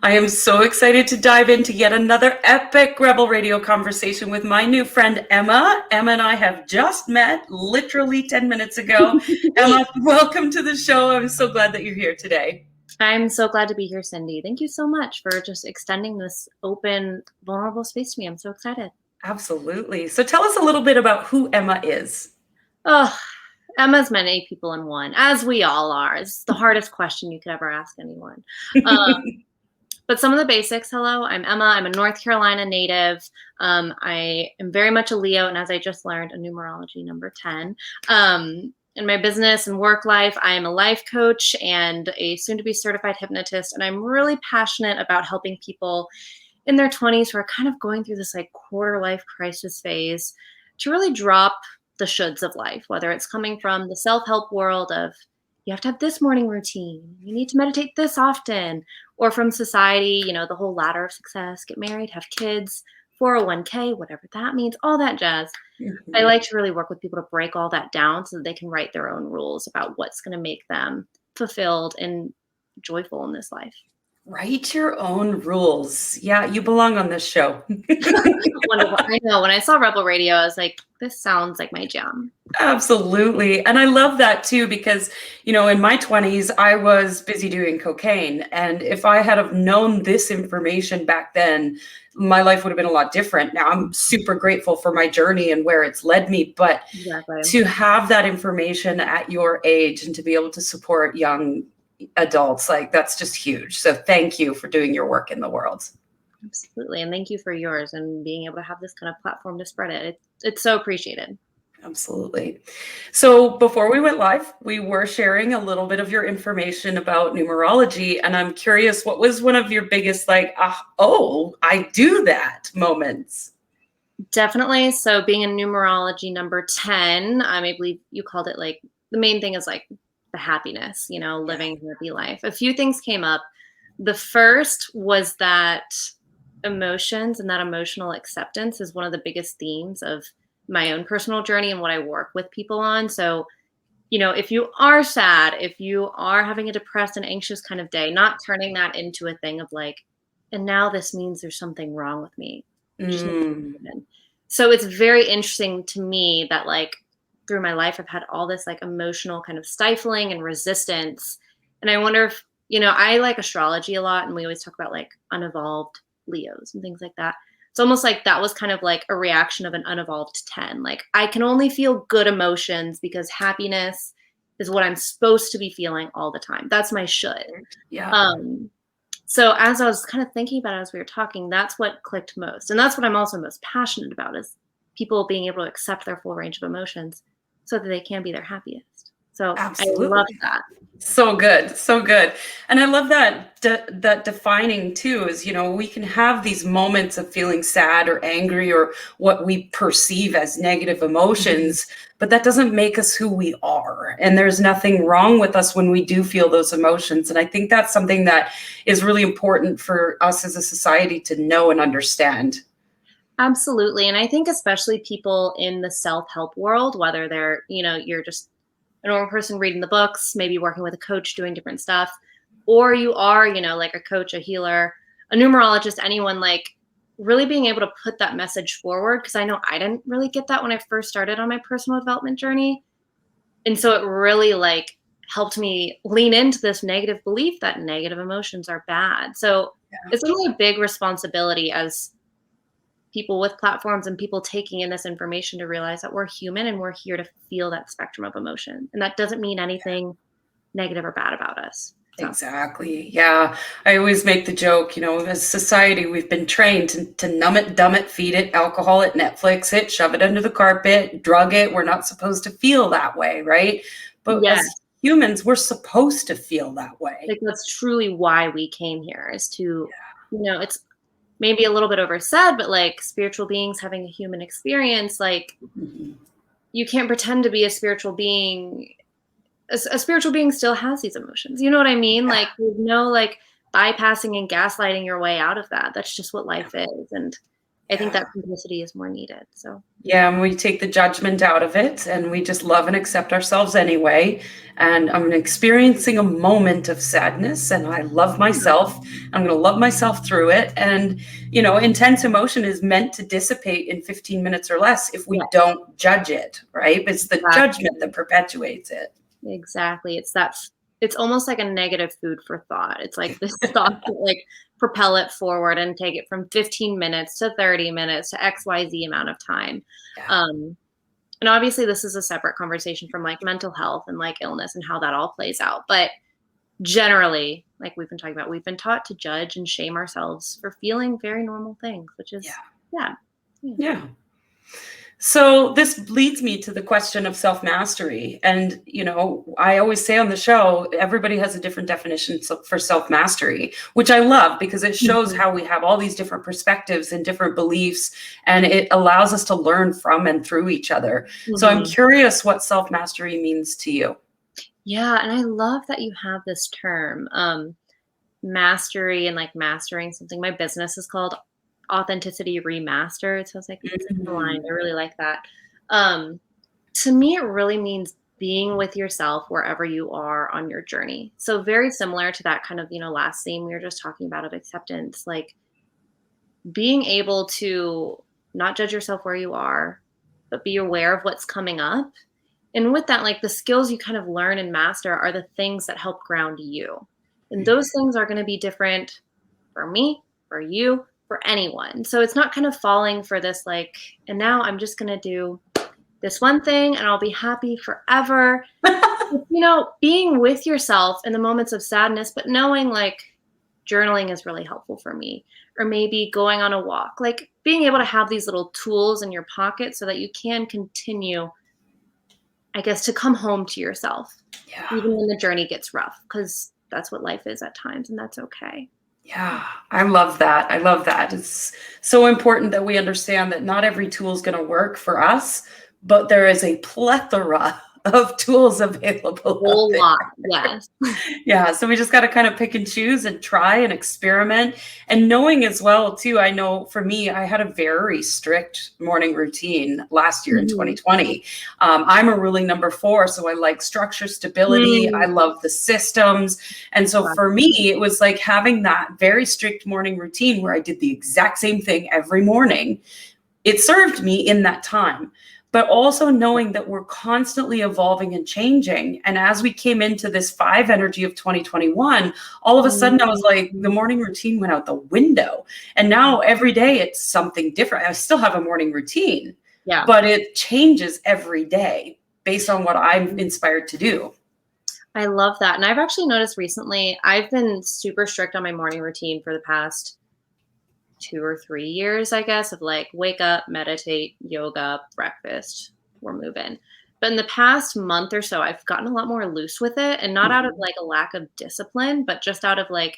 I am so excited to dive into yet another epic Rebel Radio conversation with my new friend, Emma. Emma and I have just met literally 10 minutes ago. Emma, welcome to the show. I'm so glad that you're here today. I'm so glad to be here, Cindy. Thank you so much for just extending this open, vulnerable space to me. I'm so excited. Absolutely. So tell us a little bit about who Emma is. Oh, Emma's many people in one, as we all are. It's the hardest question you could ever ask anyone. But some of the basics. Hello, I'm Emma. I'm a North Carolina native. I am very much a Leo, and as I just learned, a numerology number 10. In my business and work life, I am a life coach and a soon-to-be certified hypnotist, and I'm really passionate about helping people in their 20s who are kind of going through this like quarter life crisis phase to really drop the shoulds of life, whether it's coming from the self-help world of you have to have this morning routine, you need to meditate this often, or from society, the whole ladder of success, get married, have kids, 401k, whatever that means, all that jazz. I like to really work with people to break all that down so that they can write their own rules about what's going to make them fulfilled and joyful in this life. Write your own rules. Yeah, you belong on this show. Wonderful. I know. When I saw Rebel Radio, I was like, this sounds like my jam. Absolutely. And I love that too, because, in my 20s, I was busy doing cocaine. And if I had have known this information back then, my life would have been a lot different. Now I'm super grateful for my journey and where it's led me, but Exactly. to have that information at your age and to be able to support young adults, like that's just huge. So thank you for doing your work in the world. Absolutely. And thank you for yours and being able to have this kind of platform to spread it. It's so appreciated. Absolutely. So before we went live, we were sharing a little bit of your information about numerology. And I'm curious, what was one of your biggest I do that moments? Definitely. So being a numerology number 10, I believe you called it like the main thing is like the happiness, living a happy life. A few things came up. The first was that emotions and that emotional acceptance is one of the biggest themes of my own personal journey and what I work with people on. So, if you are sad, if you are having a depressed and anxious kind of day, not turning that into a thing of like, and now this means there's something wrong with me. So it's very interesting to me that like through my life, I've had all this like emotional kind of stifling and resistance. And I wonder if, I like astrology a lot and we always talk about like unevolved Leos and things like that. It's almost like that was kind of like a reaction of an unevolved 10. Like I can only feel good emotions because happiness is what I'm supposed to be feeling all the time. That's my should. Yeah. So as I was kind of thinking about it as we were talking, that's what clicked most. And that's what I'm also most passionate about is people being able to accept their full range of emotions so that they can be their happiest. So Absolutely. I love that. So good. So good. And I love that that defining too is, we can have these moments of feeling sad or angry or what we perceive as negative emotions, but that doesn't make us who we are. And there's nothing wrong with us when we do feel those emotions. And I think that's something that is really important for us as a society to know and understand. Absolutely. And I think especially people in the self-help world, whether they're, you're just a normal person reading the books, maybe working with a coach, doing different stuff, or you are, like a coach, a healer, a numerologist, anyone, like really being able to put that message forward. Cause I know I didn't really get that when I first started on my personal development journey. And so it really like helped me lean into this negative belief that negative emotions are bad. So it's really a big responsibility as people with platforms and people taking in this information to realize that we're human and we're here to feel that spectrum of emotion. And that doesn't mean anything negative or bad about us. So. Exactly. Yeah. I always make the joke, as society, we've been trained to numb it, dumb it, feed it, alcohol it, Netflix it, shove it under the carpet, drug it. We're not supposed to feel that way, right? But as humans, we're supposed to feel that way. Like that's truly why we came here is to, it's maybe a little bit oversaid, but like spiritual beings having a human experience, like you can't pretend to be a spiritual being. A spiritual being still has these emotions. You know what I mean? Yeah. Like there's no like bypassing and gaslighting your way out of that. That's just what life is. And I think Yeah. that simplicity is more needed. So Yeah, and we take the judgment out of it and we just love and accept ourselves anyway. And I'm experiencing a moment of sadness and I love myself. I'm going to love myself through it. And, intense emotion is meant to dissipate in 15 minutes or less if we yeah, don't judge it, right? It's the exactly. judgment that perpetuates it. Exactly. It's almost like a negative food for thought. It's like this thought that like propel it forward and take it from 15 minutes to 30 minutes to XYZ amount of time. Yeah. Um, and obviously this is a separate conversation from like mental health and like illness and how that all plays out. But generally, like we've been talking about, we've been taught to judge and shame ourselves for feeling very normal things, which Yeah. is yeah. Yeah. So this leads me to the question of self-mastery. And, I always say on the show, everybody has a different definition for self-mastery, which I love because it shows Mhm. how we have all these different perspectives and different beliefs, and it allows us to learn from and through each other. So I'm Mhm. curious what self-mastery means to you. Yeah, and I love that you have this term, mastery and like mastering something. My business is called Authenticity Remastered, so it's like it's aligned. Mhm. I really like that. Um, to me, it really means being with yourself wherever you are on your journey. So very similar to that kind of last theme we were just talking about of acceptance, like being able to not judge yourself where you are, but be aware of what's coming up. And with that, like the skills you kind of learn and master are the things that help ground you. And those things are going to be different for me, for you, for anyone. So it's not kind of falling for this, like, and now I'm just going to do this one thing and I'll be happy forever. Being with yourself in the moments of sadness, but knowing like journaling is really helpful for me, or maybe going on a walk, like being able to have these little tools in your pocket so that you can continue, I guess, to come home to yourself, Yeah. even when the journey gets rough, because that's what life is at times, and that's okay. Yeah, I love that. I love that. It's so important that we understand that not every tool is going to work for us, but there is a plethora of tools available out Whole there. lot, yes. Yeah, so we just got to kind of pick and choose and try and experiment. And knowing as well, too, I know for me, I had a very strict morning routine last year in Mhm. 2020. I'm a ruling number 4, so I like structure, stability. I Mm, love the systems. And so got for me, it was like having that very strict morning routine where I did the exact same thing every morning. It served me in that time, but also knowing that we're constantly evolving and changing. And as we came into this 5 energy of 2021, all of a sudden I was like, the Mhm. morning routine went out the window. And now every day it's something different. I still have a morning routine, Yeah. but it changes every day based on what I'm inspired to do. I love that, and I've actually noticed recently, I've been super strict on my morning routine for the past 2 or 3 years, I guess, of like wake up, meditate, yoga, breakfast, we're moving. But in the past month or so, I've gotten a lot more loose with it, and not out of Mhm. like a lack of discipline, but just out of like,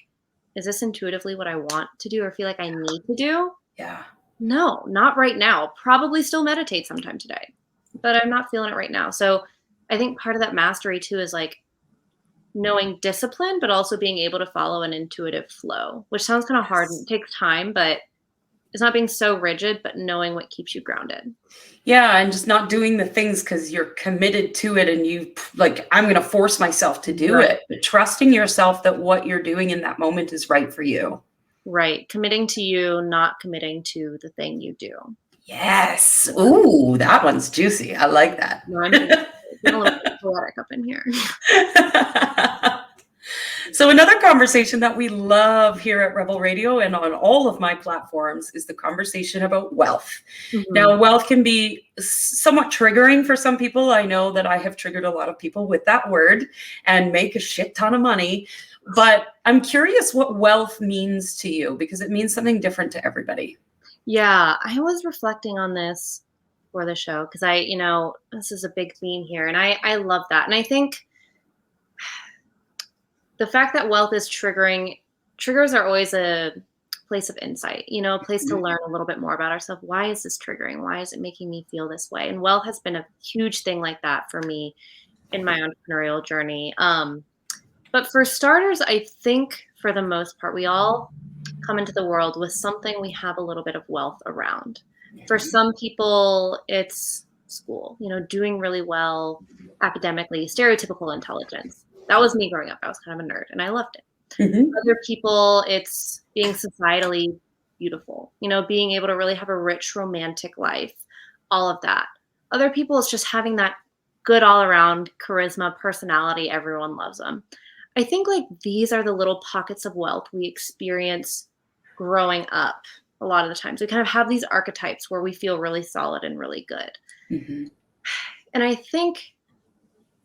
is this intuitively what I want to do or feel like I need to do? Yeah. No, not right now. Probably still meditate sometime today, but I'm not feeling it right now. So I think part of that mastery too is like knowing discipline, but also being able to follow an intuitive flow, which sounds kind of hard and Yes. it takes time, but it's not being so rigid, but knowing what keeps you grounded. Yeah, and just not doing the things because you're committed to it and you like, I'm going to force myself to do Right. it. But trusting yourself that what you're doing in that moment is right for you. Right. Committing to you, not committing to the thing you do. Yes. Yeah. Ooh, that one's juicy. I like that. No, I'm getting a little bit poetic up in here. So another conversation that we love here at Rebel Radio and on all of my platforms is the conversation about wealth. Mhm. Now, wealth can be somewhat triggering for some people. I know that I have triggered a lot of people with that word and make a shit ton of money. But I'm curious what wealth means to you because it means something different to everybody. Yeah, I was reflecting on this for the show because this is a big theme here, and I love that. And I think the fact that wealth is triggers are always a place of insight, a place to Mhm. learn a little bit more about ourselves. Why is this triggering? Why is it making me feel this way? And wealth has been a huge thing like that for me in my entrepreneurial journey. But for starters, I think for the most part, we all come into the world with something we have a little bit of wealth around. For some people, it's school, doing really well academically, stereotypical intelligence. That was me growing up. I was kind of a nerd and I loved it. Other people, it's being societally beautiful, being able to really have a rich romantic life, all of that. Other people, it's just having that good all around charisma, personality. Everyone loves them. I think like these are the little pockets of wealth we experience growing up. A lot of the times we kind of have these archetypes where we feel really solid and really good. And I think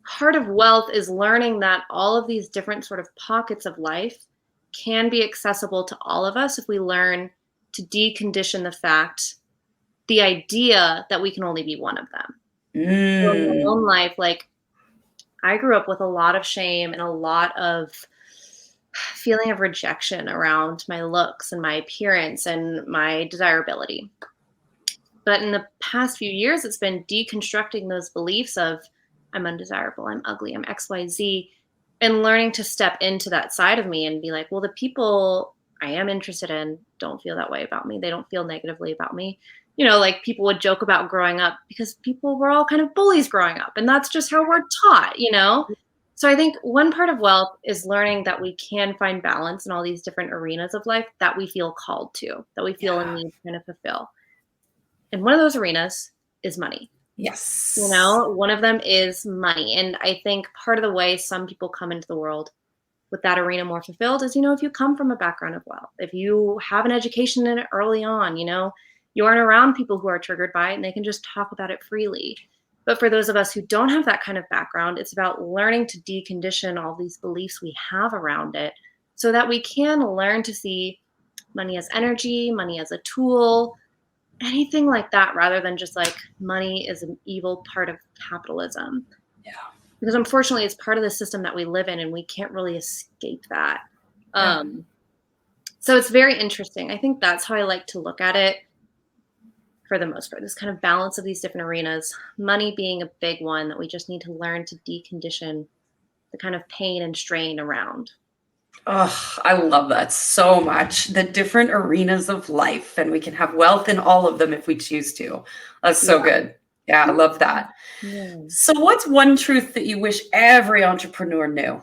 part of wealth is learning that all of these different sort of pockets of life can be accessible to all of us if we learn to decondition the idea that we can only be one of them. So in my own life, like I grew up with a lot of shame and a lot of feeling of rejection around my looks and my appearance and my desirability. But in the past few years, it's been deconstructing those beliefs of I'm undesirable, I'm ugly, I'm XYZ, and learning to step into that side of me and be like, well, the people I am interested in don't feel that way about me. They don't feel negatively about me. Like people would joke about growing up because people were all kind of bullies growing up. And that's just how we're taught, So I think one part of wealth is learning that we can find balance in all these different arenas of life that we feel called to, that we feel a need to kind of fulfill. And one of those arenas is money. Yes. One of them is money. And I think part of the way some people come into the world with that arena more fulfilled is, if you come from a background of wealth, if you have an education in it early on, you aren't around people who are triggered by it and they can just talk about it freely. But for those of us who don't have that kind of background, it's about learning to decondition all these beliefs we have around it so that we can learn to see money as energy, money as a tool, anything like that, rather than just like money is an evil part of capitalism. Yeah. Because unfortunately, it's part of the system that we live in and we can't really escape that. So it's very interesting. I think that's how I like to look at it for the most part, this kind of balance of these different arenas, money being a big one that we just need to learn to decondition the kind of pain and strain around. Oh, I love that so much. The different arenas of life, and we can have wealth in all of them if we choose to. That's so good. Yeah, I love that. So what's one truth that you wish every entrepreneur knew?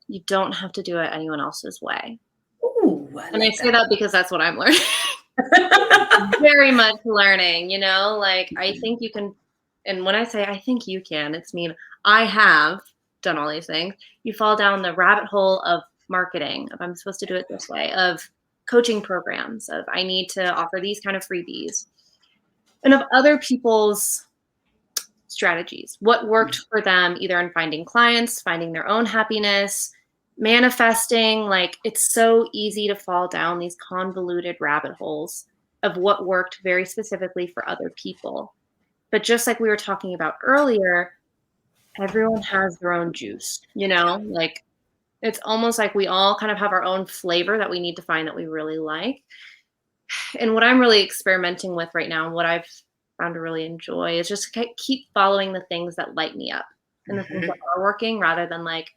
You don't have to do it anyone else's way. Ooh, I say that because that's what I'm learning. Very much learning, like I think you can, and when I say I think you can, it's mean I have done all these things. You fall down the rabbit hole of marketing, of I'm supposed to do it this way, of coaching programs, of I need to offer these kind of freebies, and of other people's strategies, what worked for them, either in finding clients, finding their own happiness, manifesting. Like it's so easy to fall down these convoluted rabbit holes of what worked very specifically for other people. But just like we were talking about earlier, everyone has their own juice, like it's almost like we all kind of have our own flavor that we need to find that we really like. And what I'm really experimenting with right now, and what I've found to really enjoy, is just keep following the things that light me up and the things that are working, rather than like,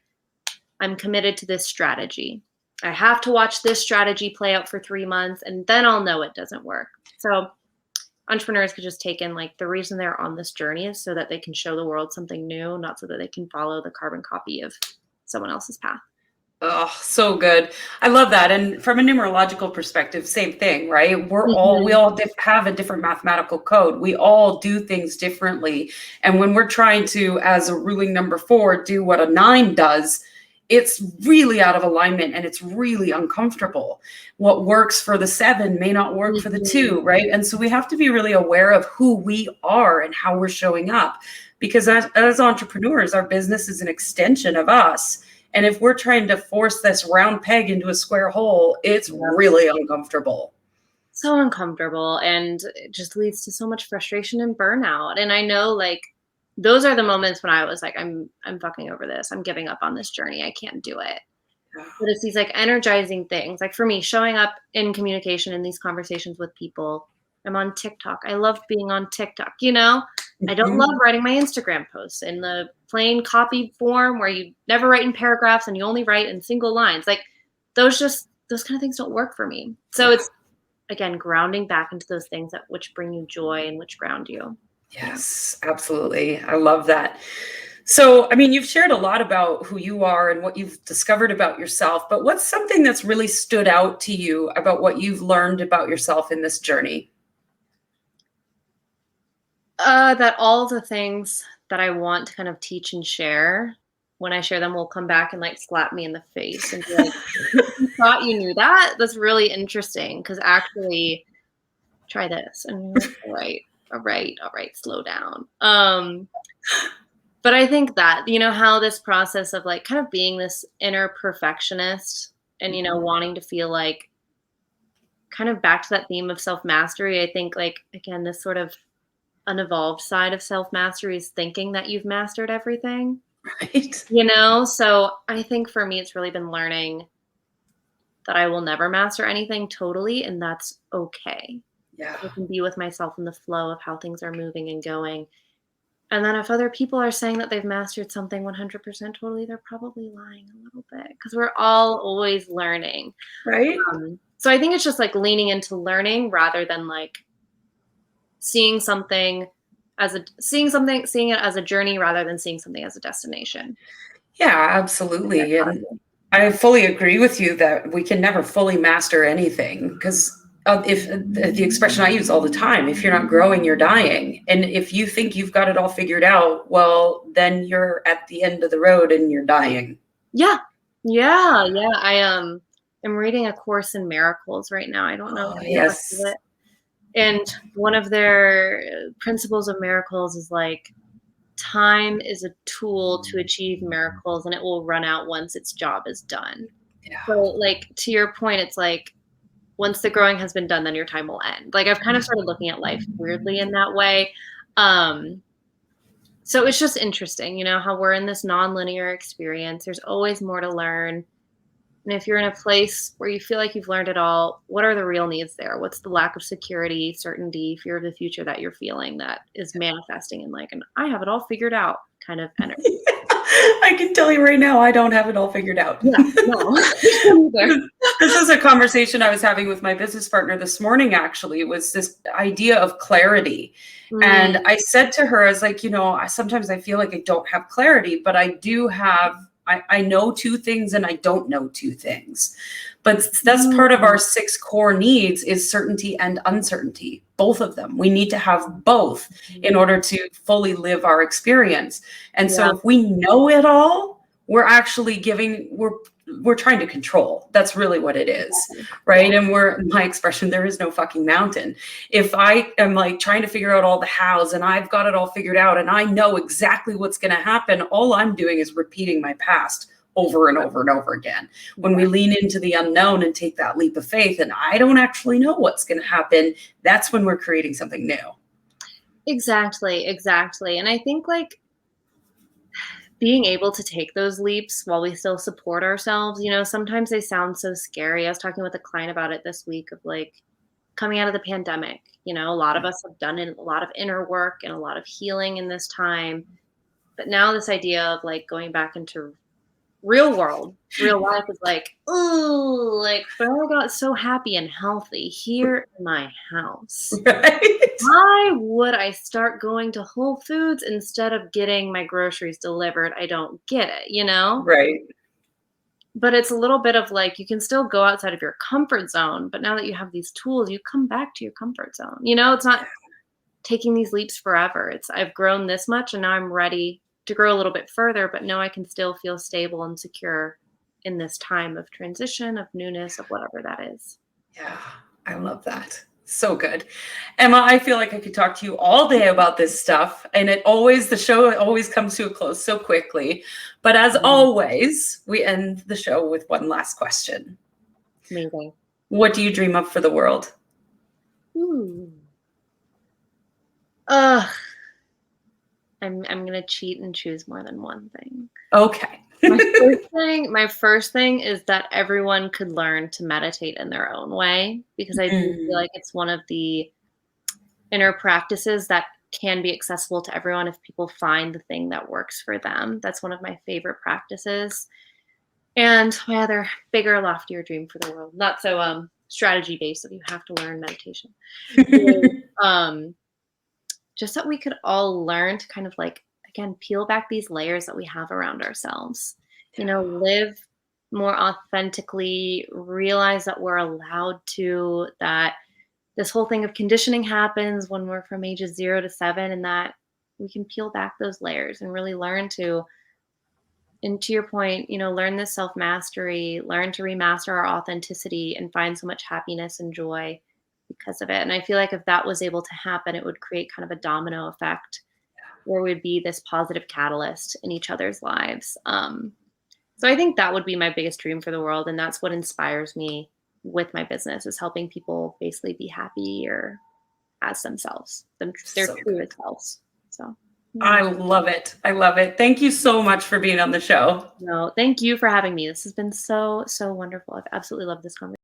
I'm committed to this strategy. I have to watch this strategy play out for 3 months and then I'll know it doesn't work. So entrepreneurs could just take in like the reason they're on this journey is so that they can show the world something new, not so that they can follow the carbon copy of someone else's path. Oh, so good. I love that. And from a numerological perspective, same thing, right? We all have a different mathematical code. We all do things differently. And when we're trying to, as a ruling number 4, do what a 9 does, it's really out of alignment and it's really uncomfortable. What works for the 7 may not work for the 2, right? And so we have to be really aware of who we are and how we're showing up, because as entrepreneurs, our business is an extension of us. And if we're trying to force this round peg into a square hole, it's really uncomfortable. So uncomfortable, and it just leads to so much frustration and burnout. And I know like those are the moments when I was like, I'm fucking over this. I'm giving up on this journey. I can't do it. But it's these like energizing things. Like for me, showing up in communication in these conversations with people. I'm on TikTok. I love being on TikTok, I don't love writing my Instagram posts in the plain copy form where you never write in paragraphs and you only write in single lines. Like those those kind of things don't work for me. So it's, again, grounding back into those things that which bring you joy and which ground you. Yes, absolutely. I love that. So, I mean, you've shared a lot about who you are and what you've discovered about yourself, but what's something that's really stood out to you about what you've learned about yourself in this journey? That all the things that I want to kind of teach and share, when I share them, will come back and like slap me in the face and be like, "You thought you knew that? That's really interesting." Because actually, try this, and you're like, all right, slow down. But I think that, how this process of like kind of being this inner perfectionist and, wanting to feel like kind of back to that theme of self mastery. I think, like, again, this sort of unevolved side of self mastery is thinking that you've mastered everything, Right. So I think for me, it's really been learning that I will never master anything totally, and that's okay. Yeah. I can be with myself in the flow of how things are moving and going. And then if other people are saying that they've mastered something 100% totally, they're probably lying a little bit because we're all always learning. Right. So I think it's just like leaning into learning rather than like seeing it as a journey rather than seeing something as a destination. Yeah, absolutely. And I fully agree with you that we can never fully master anything because if the expression I use all the time, if you're not growing, you're dying. And if you think you've got it all figured out, well, then you're at the end of the road and you're dying. Yeah. I'm reading A Course in Miracles right now. I don't know if Oh, you've ever heard yes. of it. And one of their principles of miracles is like, time is a tool to achieve miracles and it will run out once its job is done. Yeah. So like to your point, it's like once the growing has been done, then your time will end. Like I've kind of started looking at life weirdly in that way. So it's just interesting, how we're in this nonlinear experience. There's always more to learn. And if you're in a place where you feel like you've learned it all, what are the real needs there? What's the lack of security, certainty, fear of the future that you're feeling that is manifesting in like an I have it all figured out kind of energy? I can tell you right now, I don't have it all figured out. Yeah, no. This is a conversation I was having with my business partner this morning, actually. It was this idea of clarity. And I said to her, I was like, sometimes I feel like I don't have clarity, but I do have, I know two things and I don't know two things. But that's part of our 6 core needs is certainty and uncertainty, both of them. We need to have both in order to fully live our experience. And so if we know it all, we're actually we're trying to control. That's really what it is, right? And my expression, there is no fucking mountain. If I am like trying to figure out all the hows and I've got it all figured out and I know exactly what's going to happen, all I'm doing is repeating my past over and over and over again. When we lean into the unknown and take that leap of faith and I don't actually know what's going to happen, that's when we're creating something new. Exactly. And I think like being able to take those leaps while we still support ourselves, sometimes they sound so scary. I was talking with a client about it this week of like coming out of the pandemic. A lot of us have done a lot of inner work and a lot of healing in this time. But now this idea of like going back into real life is like, ooh, like, but I got so happy and healthy here in my house. Right? Why would I start going to Whole Foods instead of getting my groceries delivered? I don't get it, Right. But it's a little bit of like, you can still go outside of your comfort zone, but now that you have these tools, you come back to your comfort zone. It's not taking these leaps forever. It's I've grown this much and now I'm ready to grow a little bit further, but no, I can still feel stable and secure in this time of transition, of newness, of whatever that is. Yeah, I love that. So good. Emma, I feel like I could talk to you all day about this stuff, and the show always comes to a close so quickly. But as always, we end the show with one last question. Amazing. What do you dream of for the world? I'm gonna cheat and choose more than one thing. Okay. My first thing is that everyone could learn to meditate in their own way, because I do feel like it's one of the inner practices that can be accessible to everyone if people find the thing that works for them. That's one of my favorite practices. And my other bigger, loftier dream for the world, not so strategy based that you have to learn meditation, is, just that we could all learn to kind of like, again, peel back these layers that we have around ourselves, live more authentically, realize that we're allowed to, that this whole thing of conditioning happens when we're from ages 0 to 7, and that we can peel back those layers and really learn to, and to your point, learn this self mastery, learn to remaster our authenticity and find so much happiness and joy because of it. And I feel like if that was able to happen, it would create kind of a domino effect where we'd be this positive catalyst in each other's lives. So I think that would be my biggest dream for the world. And that's what inspires me with my business, is helping people basically be happier as themselves, their So true good. selves. So I love it. I love it. Thank you so much for being on the show. no, thank you for having me. This has been so, so wonderful. I've absolutely loved this conversation.